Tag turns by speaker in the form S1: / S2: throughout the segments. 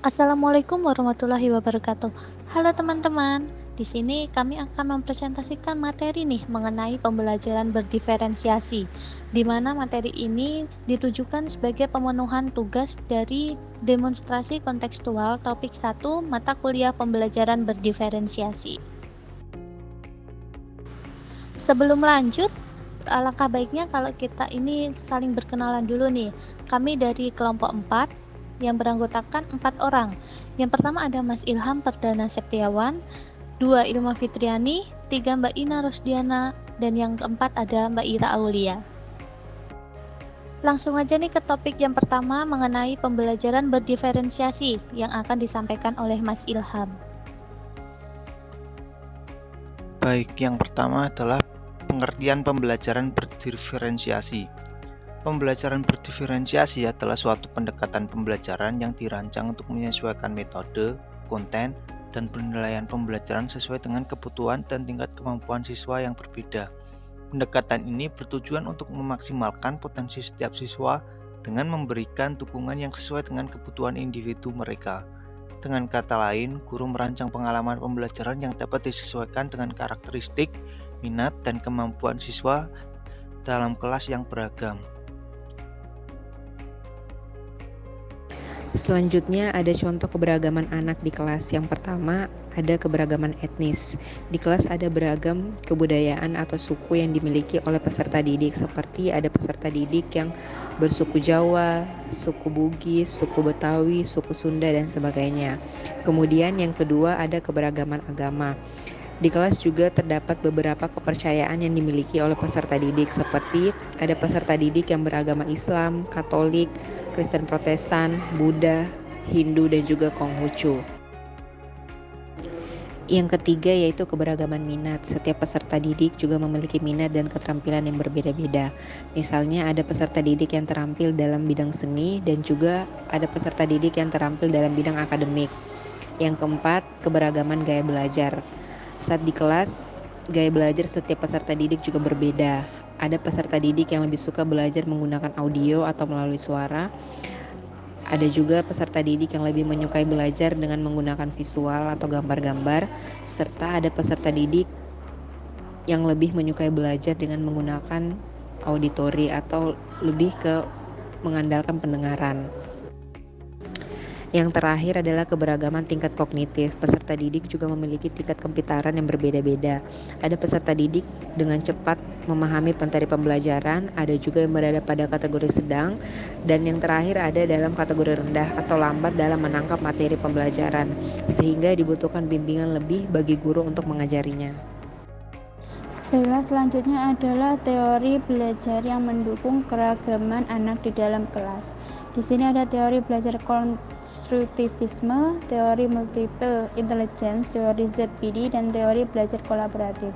S1: Assalamualaikum warahmatullahi wabarakatuh. Halo teman-teman, di sini kami akan mempresentasikan materi nih mengenai pembelajaran berdiferensiasi, di mana materi ini ditujukan sebagai pemenuhan tugas dari demonstrasi kontekstual topik 1 mata kuliah pembelajaran berdiferensiasi. Sebelum lanjut, alangkah baiknya kalau kita ini saling berkenalan dulu nih. Kami dari kelompok 4 yang beranggotakan 4 orang. Yang pertama ada Mas Ilham Perdana Septiawan, 2 Ilma Fitriani, 3 Mbak Ina Rosdiana, dan yang keempat ada Mbak Ira Aulia. Langsung aja nih ke topik yang pertama mengenai pembelajaran berdiferensiasi yang akan disampaikan oleh Mas Ilham.
S2: Baik, yang pertama adalah pengertian pembelajaran berdiferensiasi. Pembelajaran berdiferensiasi adalah suatu pendekatan pembelajaran yang dirancang untuk menyesuaikan metode, konten, dan penilaian pembelajaran sesuai dengan kebutuhan dan tingkat kemampuan siswa yang berbeda. Pendekatan ini bertujuan untuk memaksimalkan potensi setiap siswa dengan memberikan dukungan yang sesuai dengan kebutuhan individu mereka. Dengan kata lain, guru merancang pengalaman pembelajaran yang dapat disesuaikan dengan karakteristik, minat, dan kemampuan siswa dalam kelas yang beragam.
S3: Selanjutnya ada contoh keberagaman anak di kelas. Yang pertama ada keberagaman etnis. Di kelas ada beragam kebudayaan atau suku yang dimiliki oleh peserta didik, seperti ada peserta didik yang bersuku Jawa, suku Bugis, suku Betawi, suku Sunda, dan sebagainya. Kemudian yang kedua ada keberagaman agama. Di kelas juga terdapat beberapa kepercayaan yang dimiliki oleh peserta didik, seperti ada peserta didik yang beragama Islam, Katolik, Kristen Protestan, Buddha, Hindu, dan juga Konghucu. Yang ketiga yaitu keberagaman minat. Setiap peserta didik juga memiliki minat dan keterampilan yang berbeda-beda. Misalnya ada peserta didik yang terampil dalam bidang seni dan juga ada peserta didik yang terampil dalam bidang akademik. Yang keempat, keberagaman gaya belajar. Saat di kelas, gaya belajar setiap peserta didik juga berbeda. Ada peserta didik yang lebih suka belajar menggunakan audio atau melalui suara. Ada juga peserta didik yang lebih menyukai belajar dengan menggunakan visual atau gambar-gambar. Serta ada peserta didik yang lebih menyukai belajar dengan menggunakan auditori atau lebih ke mengandalkan pendengaran. Yang terakhir adalah keberagaman tingkat kognitif. Peserta didik juga memiliki tingkat kepintaran yang berbeda-beda. Ada peserta didik dengan cepat memahami materi pembelajaran, ada juga yang berada pada kategori sedang, dan yang terakhir ada dalam kategori rendah atau lambat dalam menangkap materi pembelajaran, sehingga dibutuhkan bimbingan lebih bagi guru untuk mengajarinya.
S4: Baiklah, selanjutnya adalah teori belajar yang mendukung keragaman anak di dalam kelas. Di sini ada teori belajar konstruktivisme, teori multiple intelligence, teori ZPD, dan teori belajar kolaboratif.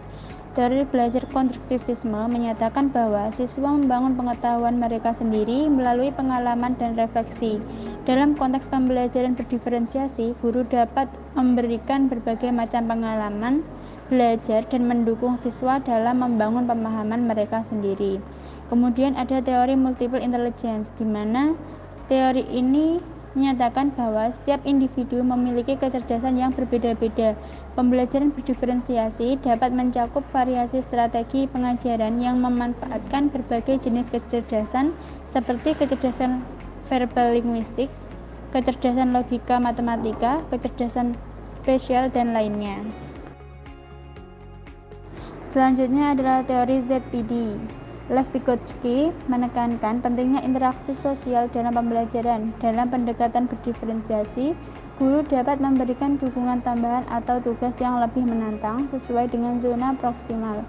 S4: Teori belajar konstruktivisme menyatakan bahwa siswa membangun pengetahuan mereka sendiri melalui pengalaman dan refleksi. Dalam konteks pembelajaran berdiferensiasi, guru dapat memberikan berbagai macam pengalaman belajar dan mendukung siswa dalam membangun pemahaman mereka sendiri. Kemudian ada teori multiple intelligence, di mana teori ini menyatakan bahwa setiap individu memiliki kecerdasan yang berbeda-beda. Pembelajaran berdiferensiasi dapat mencakup variasi strategi pengajaran yang memanfaatkan berbagai jenis kecerdasan seperti kecerdasan verbal linguistik, kecerdasan logika matematika, kecerdasan spesial, dan lainnya. Selanjutnya adalah teori ZPD. Lev Vygotsky menekankan pentingnya interaksi sosial dalam pembelajaran. Dalam pendekatan berdiferensiasi, guru dapat memberikan dukungan tambahan atau tugas yang lebih menantang sesuai dengan zona proksimal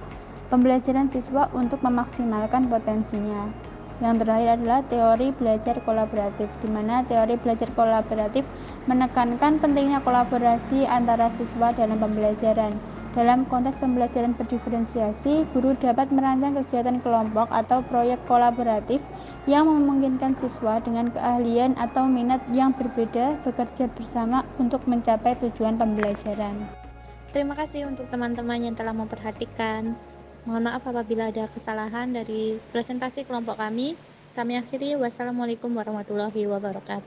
S4: pembelajaran siswa untuk memaksimalkan potensinya. Yang terakhir adalah teori belajar kolaboratif, di mana teori belajar kolaboratif menekankan pentingnya kolaborasi antara siswa dalam pembelajaran. Dalam konteks pembelajaran berdiferensiasi, guru dapat merancang kegiatan kelompok atau proyek kolaboratif yang memungkinkan siswa dengan keahlian atau minat yang berbeda bekerja bersama untuk mencapai tujuan pembelajaran.
S1: Terima kasih untuk teman-teman yang telah memperhatikan. Mohon maaf apabila ada kesalahan dari presentasi kelompok kami. Kami akhiri, wassalamualaikum warahmatullahi wabarakatuh.